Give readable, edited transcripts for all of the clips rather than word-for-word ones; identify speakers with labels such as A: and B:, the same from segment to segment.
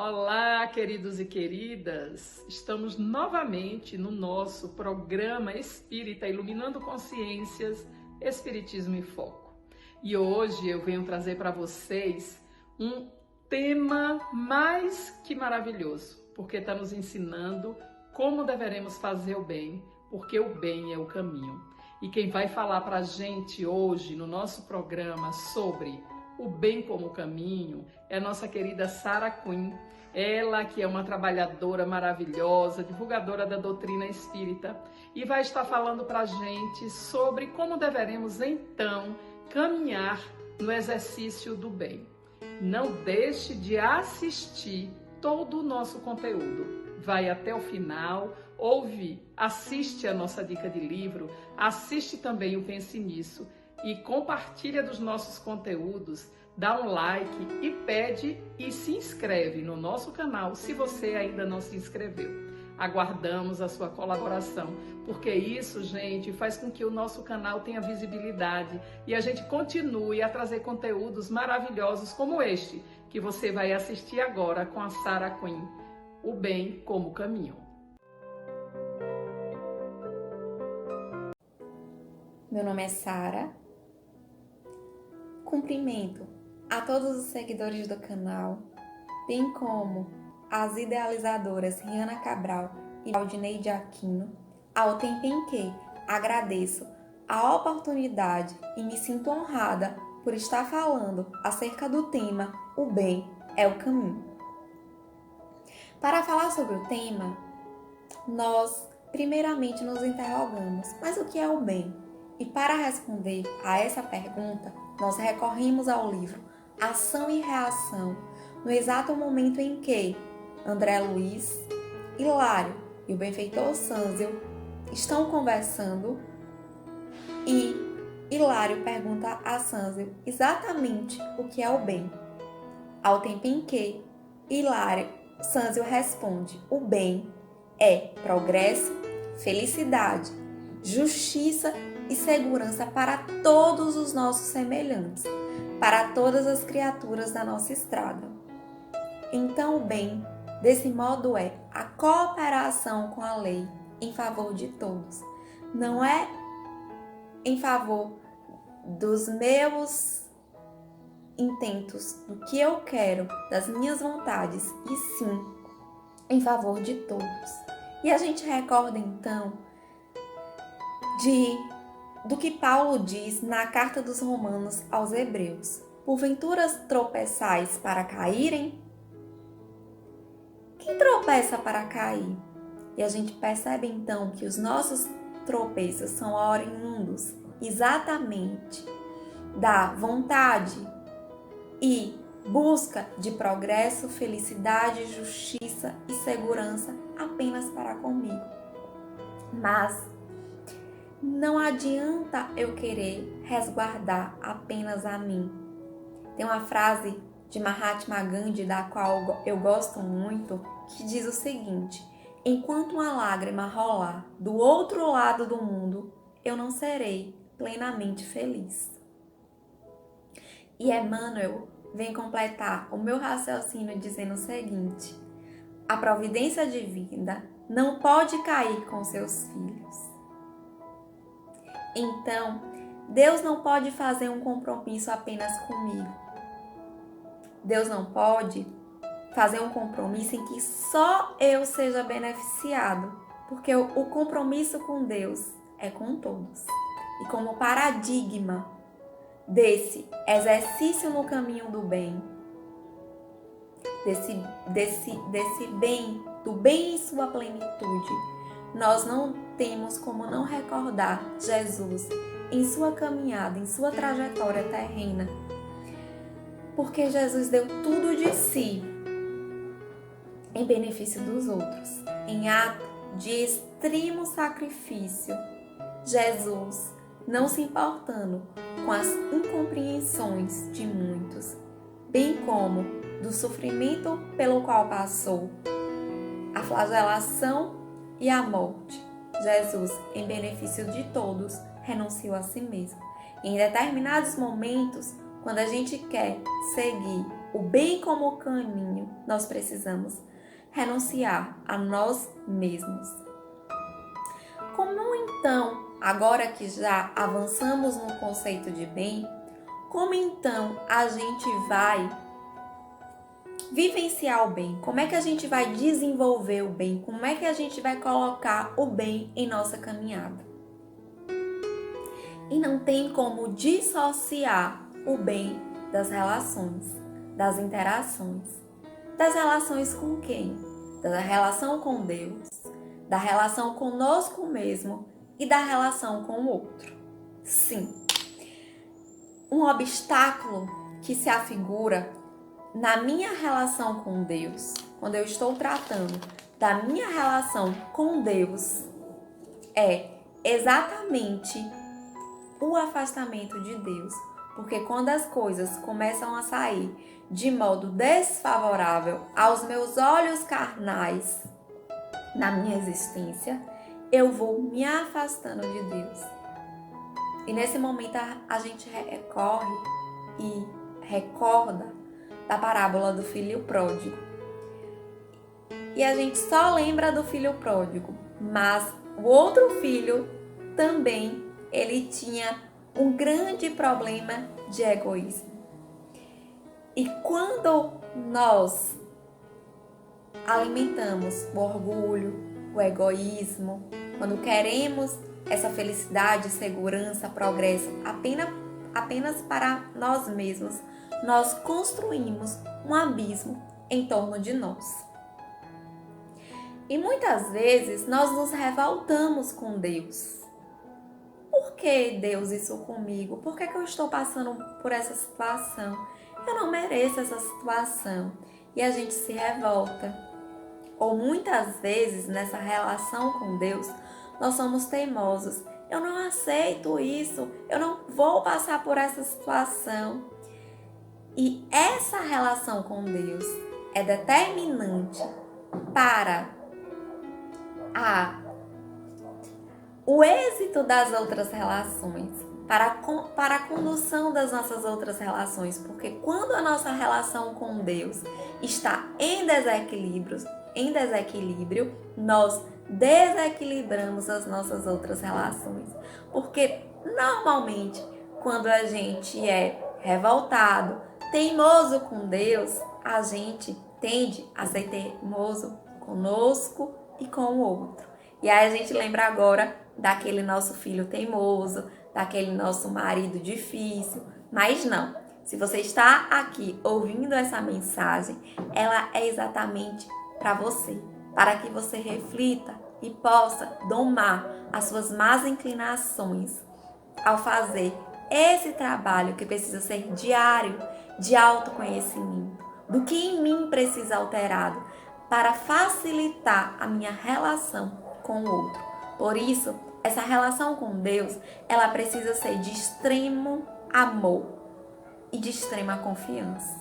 A: Olá, queridos e queridas! Estamos novamente no nosso programa Espírita Iluminando Consciências, Espiritismo em Foco. E hoje eu venho trazer para vocês um tema mais que maravilhoso, porque está nos ensinando como deveremos fazer o bem, porque o bem é o caminho. E quem vai falar para a gente hoje no nosso programa sobre o bem como caminho é a nossa querida Sarah Quinn. Ela que é uma trabalhadora maravilhosa, divulgadora da doutrina espírita, e vai estar falando para a gente sobre como deveremos então caminhar no exercício do bem. Não deixe de assistir todo o nosso conteúdo. Vai até o final, ouve, assiste a nossa dica de livro, assiste também o Pense Nisso e compartilha dos nossos conteúdos, dá um like e pede e se inscreve no nosso canal se você ainda não se inscreveu. Aguardamos a sua colaboração, porque isso, gente, faz com que o nosso canal tenha visibilidade e a gente continue a trazer conteúdos maravilhosos como este, que você vai assistir agora com a Sarah Quinn, O Bem como Caminho.
B: Meu nome é Sarah. Cumprimento a todos os seguidores do canal, bem como as idealizadoras Riana Cabral e Aldineide Aquino, ao tempo em que agradeço a oportunidade e me sinto honrada por estar falando acerca do tema O Bem é o Caminho. Para falar sobre o tema, nós primeiramente nos interrogamos, mas o que é o bem? E para responder a essa pergunta, nós recorremos ao livro Ação e Reação, no exato momento em que André Luiz, Hilário e o benfeitor Sânzio estão conversando e Hilário pergunta a Sânzio exatamente o que é o bem. Ao tempo em que Sânzio responde: o bem é progresso, felicidade, justiça e segurança para todos os nossos semelhantes, para todas as criaturas da nossa estrada. Então o bem, desse modo, é a cooperação com a lei em favor de todos. Não é em favor dos meus intentos, do que eu quero, das minhas vontades, e sim em favor de todos. E a gente recorda então do que Paulo diz na carta dos Romanos aos Hebreus: porventura tropeçais para caírem? Quem tropeça para cair? E a gente percebe então que os nossos tropeços são oriundos exatamente da vontade e busca de progresso, felicidade, justiça e segurança apenas para comigo. Mas não adianta eu querer resguardar apenas a mim. Tem uma frase de Mahatma Gandhi, da qual eu gosto muito, que diz o seguinte: enquanto uma lágrima rolar do outro lado do mundo, eu não serei plenamente feliz. E Emmanuel vem completar o meu raciocínio dizendo o seguinte: a providência divina não pode cair com seus filhos. Então, Deus não pode fazer um compromisso apenas comigo. Deus não pode fazer um compromisso em que só eu seja beneficiado, porque o compromisso com Deus é com todos. E como paradigma desse exercício no caminho do bem, desse bem, do bem em sua plenitude, nós não temos como não recordar Jesus em sua caminhada, em sua trajetória terrena, porque Jesus deu tudo de si em benefício dos outros, em ato de extremo sacrifício. Jesus, não se importando com as incompreensões de muitos, bem como do sofrimento pelo qual passou, a flagelação e a morte, Jesus, em benefício de todos, renunciou a si mesmo. Em determinados momentos, quando a gente quer seguir o bem como caminho, nós precisamos renunciar a nós mesmos. Como então, agora que já avançamos no conceito de bem, como então a gente vai vivenciar o bem? Como é que a gente vai desenvolver o bem? Como é que a gente vai colocar o bem em nossa caminhada? E não tem como dissociar o bem das relações, das interações. Das relações com quem? Da relação com Deus, da relação conosco mesmo e da relação com o outro. Sim, um obstáculo que se afigura na minha relação com Deus, quando eu estou tratando da minha relação com Deus, é exatamente o afastamento de Deus. Porque quando as coisas começam a sair de modo desfavorável aos meus olhos carnais na minha existência, eu vou me afastando de Deus. E nesse momento a gente recorre e recorda da parábola do filho pródigo. E a gente só lembra do filho pródigo, mas o outro filho também, ele tinha um grande problema de egoísmo. E quando nós alimentamos o orgulho, o egoísmo, quando queremos essa felicidade, segurança, progresso apenas para nós mesmos, nós construímos um abismo em torno de nós. E muitas vezes nós nos revoltamos com Deus. Por que, Deus, isso comigo? Por que eu estou passando por essa situação? Eu não mereço essa situação. E a gente se revolta. Ou muitas vezes, nessa relação com Deus, nós somos teimosos. Eu não aceito isso. Eu não vou passar por essa situação. E essa relação com Deus é determinante para o êxito das outras relações, para a condução das nossas outras relações, porque quando a nossa relação com Deus está em desequilíbrio, nós desequilibramos as nossas outras relações. Porque normalmente, quando a gente é revoltado, teimoso com Deus, a gente tende a ser teimoso conosco e com o outro. E aí a gente lembra agora daquele nosso filho teimoso, daquele nosso marido difícil. Mas não, se você está aqui ouvindo essa mensagem, ela é exatamente para você, para que você reflita e possa domar as suas más inclinações ao fazer esse trabalho que precisa ser diário de autoconhecimento, do que em mim precisa alterado para facilitar a minha relação com o outro. Por isso, essa relação com Deus, ela precisa ser de extremo amor e de extrema confiança.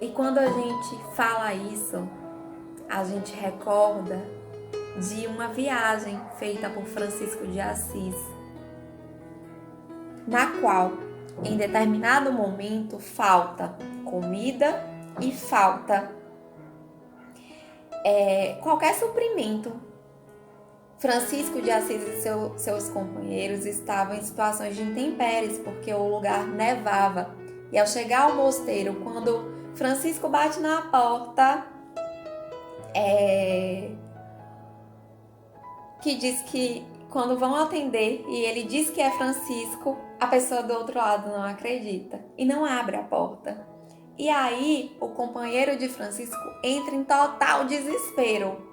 B: E quando a gente fala isso, a gente recorda de uma viagem feita por Francisco de Assis, na qual, em determinado momento, falta comida e falta qualquer suprimento. Francisco de Assis e seus companheiros estavam em situações de intempéries, porque o lugar nevava. E ao chegar ao mosteiro, quando Francisco bate na porta, que diz que quando vão atender e ele diz que é Francisco, a pessoa do outro lado não acredita e não abre a porta. E aí o companheiro de Francisco entra em total desespero.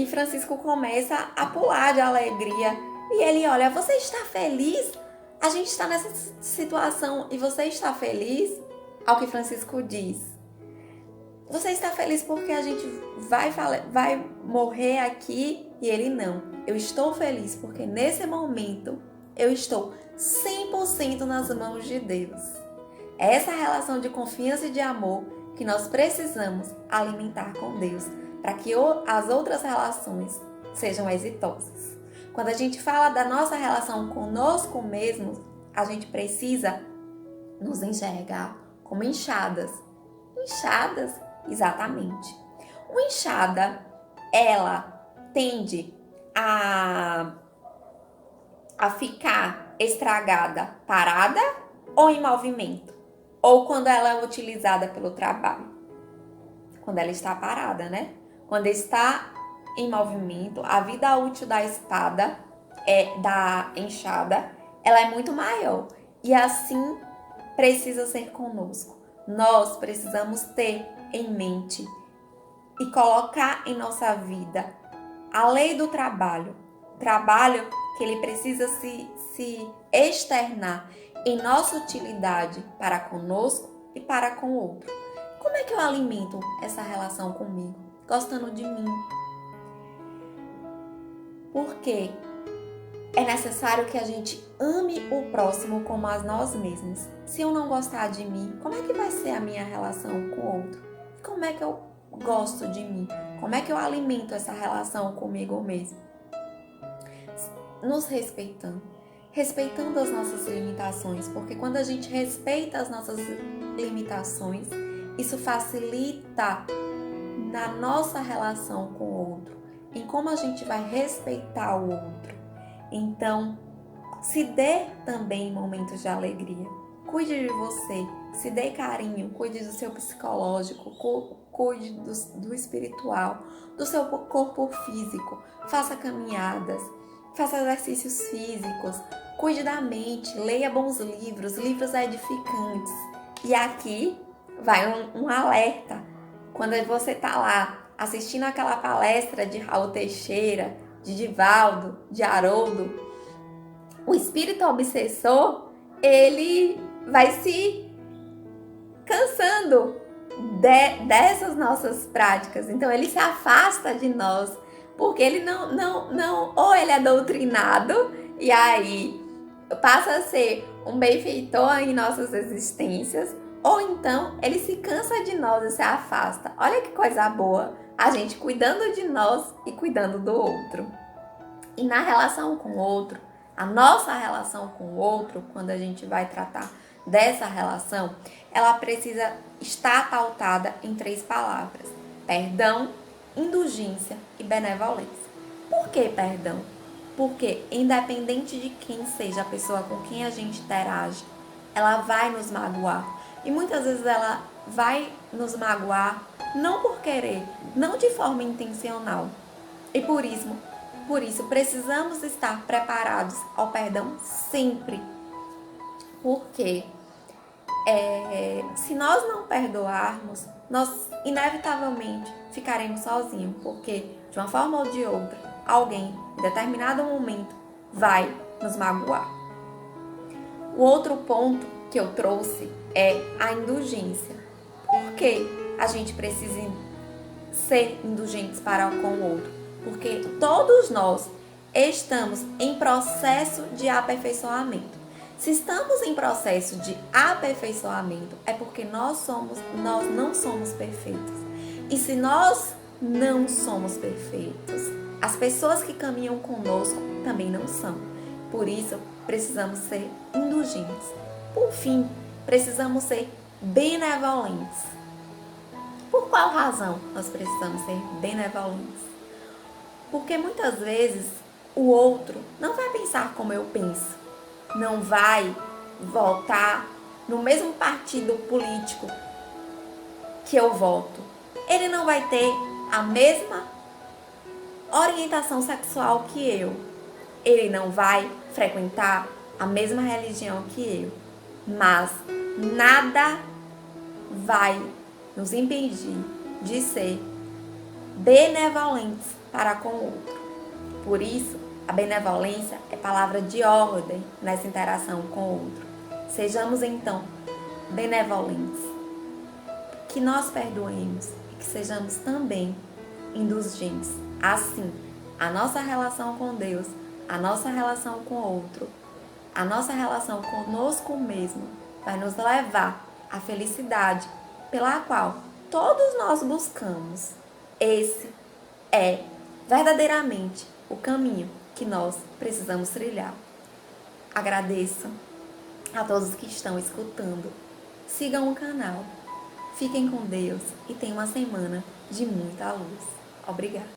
B: Francisco começa a pular de alegria. E ele olha, você está feliz? A gente está nessa situação e você está feliz? Ao que Francisco diz, você está feliz porque a gente vai morrer aqui? E ele não. Eu estou feliz porque nesse momento eu estou 100% nas mãos de Deus. É essa relação de confiança e de amor que nós precisamos alimentar com Deus para que as outras relações sejam exitosas. Quando a gente fala da nossa relação conosco mesmos, a gente precisa nos enxergar como enxadas. Enxadas, exatamente. Uma enxada, ela tende a ficar estragada, parada ou em movimento? Ou quando ela é utilizada pelo trabalho? Quando ela está parada, né? Quando está em movimento, a vida útil da espada, da enxada, ela é muito maior. E assim precisa ser conosco. Nós precisamos ter em mente e colocar em nossa vida a lei do trabalho. Trabalho que ele precisa se externar em nossa utilidade para conosco e para com o outro. Como é que eu alimento essa relação comigo? Gostando de mim. Porque é necessário que a gente ame o próximo como a nós mesmos. Se eu não gostar de mim, como é que vai ser a minha relação com o outro? Como é que eu gosto de mim? Como é que eu alimento essa relação comigo mesmo? Nos respeitando. Respeitando as nossas limitações. Porque quando a gente respeita as nossas limitações, isso facilita na nossa relação com o outro. Em como a gente vai respeitar o outro. Então, se dê também momentos de alegria. Cuide de você, se dê carinho, cuide do seu psicológico, cuide do espiritual, do seu corpo físico. Faça caminhadas, faça exercícios físicos, cuide da mente, leia bons livros, livros edificantes. E aqui vai um alerta. Quando você está lá assistindo aquela palestra de Raul Teixeira, de Divaldo, de Haroldo, o espírito obsessor, ele vai se cansando dessas nossas práticas. Então ele se afasta de nós, porque ele não, ou ele é doutrinado e aí passa a ser um benfeitor em nossas existências, ou então ele se cansa de nós e se afasta. Olha que coisa boa, a gente cuidando de nós e cuidando do outro. E na relação com o outro, a nossa relação com o outro, quando a gente vai tratar dessa relação, ela precisa estar pautada em 3 palavras: perdão, indulgência e benevolência. Por que perdão? Porque independente de quem seja a pessoa com quem a gente interage, ela vai nos magoar. E muitas vezes ela vai nos magoar não por querer, não de forma intencional. E por isso precisamos estar preparados ao perdão sempre. Porque se nós não perdoarmos, nós inevitavelmente ficaremos sozinhos. Porque de uma forma ou de outra, alguém em determinado momento vai nos magoar. O outro ponto que eu trouxe é a indulgência. Por que a gente precisa ser indulgentes para com o outro? Porque todos nós estamos em processo de aperfeiçoamento. Se estamos em processo de aperfeiçoamento, é porque nós não somos perfeitos. E se nós não somos perfeitos, as pessoas que caminham conosco também não são. Por isso, precisamos ser indulgentes. Por fim, precisamos ser benevolentes. Por qual razão nós precisamos ser benevolentes? Porque muitas vezes o outro não vai pensar como eu penso, não vai votar no mesmo partido político que eu voto. Ele não vai ter a mesma orientação sexual que eu. Ele não vai frequentar a mesma religião que eu. Mas nada vai nos impedir de ser benevolentes para com o outro. Por isso, a benevolência é palavra de ordem nessa interação com o outro. Sejamos então benevolentes, que nós perdoemos e que sejamos também indulgentes. Assim, a nossa relação com Deus, a nossa relação com o outro, a nossa relação conosco mesmo vai nos levar à felicidade pela qual todos nós buscamos. Esse é verdadeiramente o caminho que nós precisamos trilhar. Agradeço A todos que estão escutando, sigam o canal. Fiquem com Deus e tenham uma semana de muita luz. Obrigada.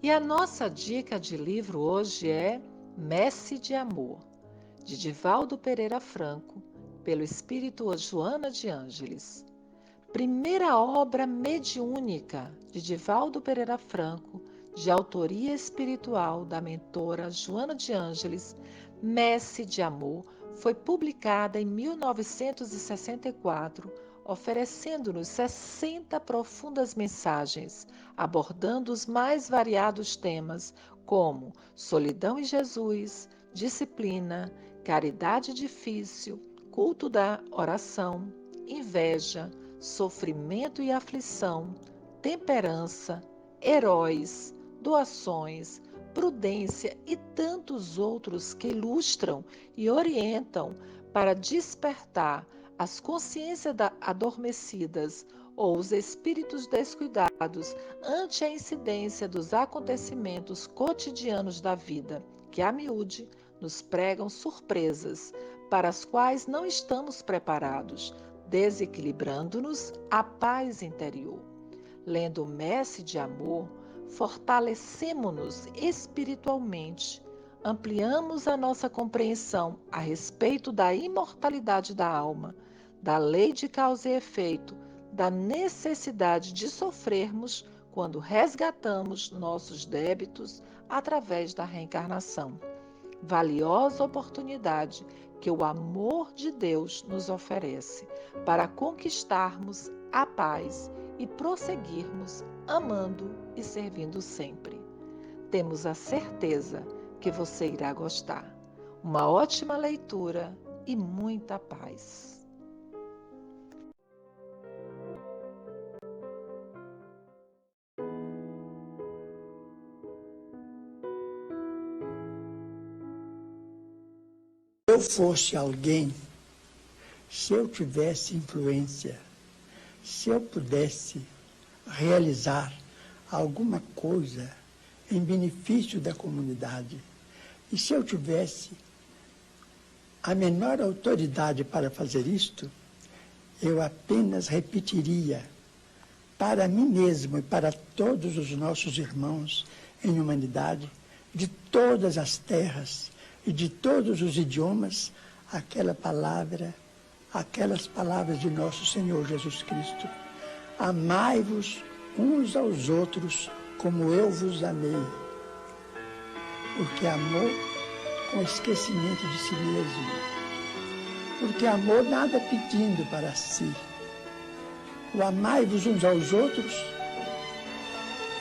C: E a nossa dica de livro hoje é Messe de Amor, de Divaldo Pereira Franco, pelo espírito Joana de Ângeles. Primeira obra mediúnica de Divaldo Pereira Franco, de autoria espiritual da mentora Joana de Ângeles, Messe de Amor, foi publicada em 1964, oferecendo-nos 60 profundas mensagens, abordando os mais variados temas, como solidão em Jesus, disciplina, caridade difícil, culto da oração, inveja, sofrimento e aflição, temperança, heróis, doações, prudência e tantos outros que ilustram e orientam para despertar as consciências adormecidas ou os espíritos descuidados ante a incidência dos acontecimentos cotidianos da vida, que a miúde nos pregam surpresas para as quais não estamos preparados, desequilibrando-nos a paz interior. Lendo Messe de Amor, fortalecemo-nos espiritualmente, ampliamos a nossa compreensão a respeito da imortalidade da alma, da lei de causa e efeito, da necessidade de sofrermos quando resgatamos nossos débitos através da reencarnação. Valiosa oportunidade que o amor de Deus nos oferece para conquistarmos a paz e prosseguirmos amando e servindo sempre. Temos a certeza que você irá gostar. Uma ótima leitura e muita paz.
D: Se eu fosse alguém, se eu tivesse influência, se eu pudesse realizar alguma coisa em benefício da comunidade, e se eu tivesse a menor autoridade para fazer isto, eu apenas repetiria para mim mesmo e para todos os nossos irmãos em humanidade, de todas as terras e de todos os idiomas, aquelas palavras de nosso Senhor Jesus Cristo. Amai-vos uns aos outros como eu vos amei. Porque amor com esquecimento de si mesmo. Porque amor nada pedindo para si. O amai-vos uns aos outros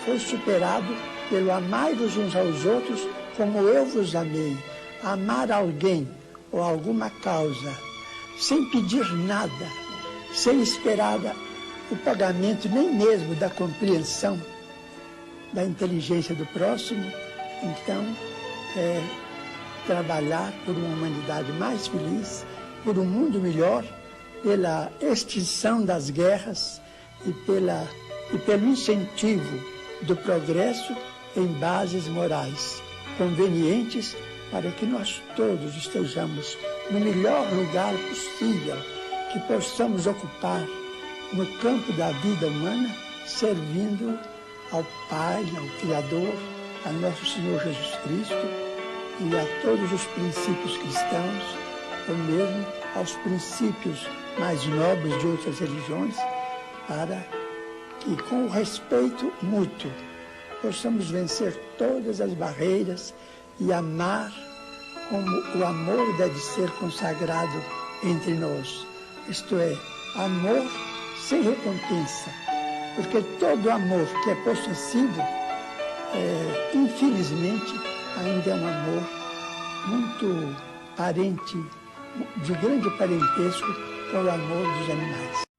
D: foi superado pelo amai-vos uns aos outros como eu vos amei. Amar alguém ou alguma causa sem pedir nada, sem esperar o pagamento nem mesmo da compreensão da inteligência do próximo, então é trabalhar por uma humanidade mais feliz, por um mundo melhor, pela extinção das guerras e pelo incentivo do progresso em bases morais convenientes para que nós todos estejamos no melhor lugar possível, que possamos ocupar no campo da vida humana, servindo ao Pai, ao Criador, a nosso Senhor Jesus Cristo e a todos os princípios cristãos, ou mesmo aos princípios mais nobres de outras religiões, para que, com o respeito mútuo, possamos vencer todas as barreiras e amar como o amor deve ser consagrado entre nós. Isto é, amor sem recompensa, porque todo amor que é possessivo, infelizmente, ainda é um amor muito parente, de grande parentesco com o amor dos animais.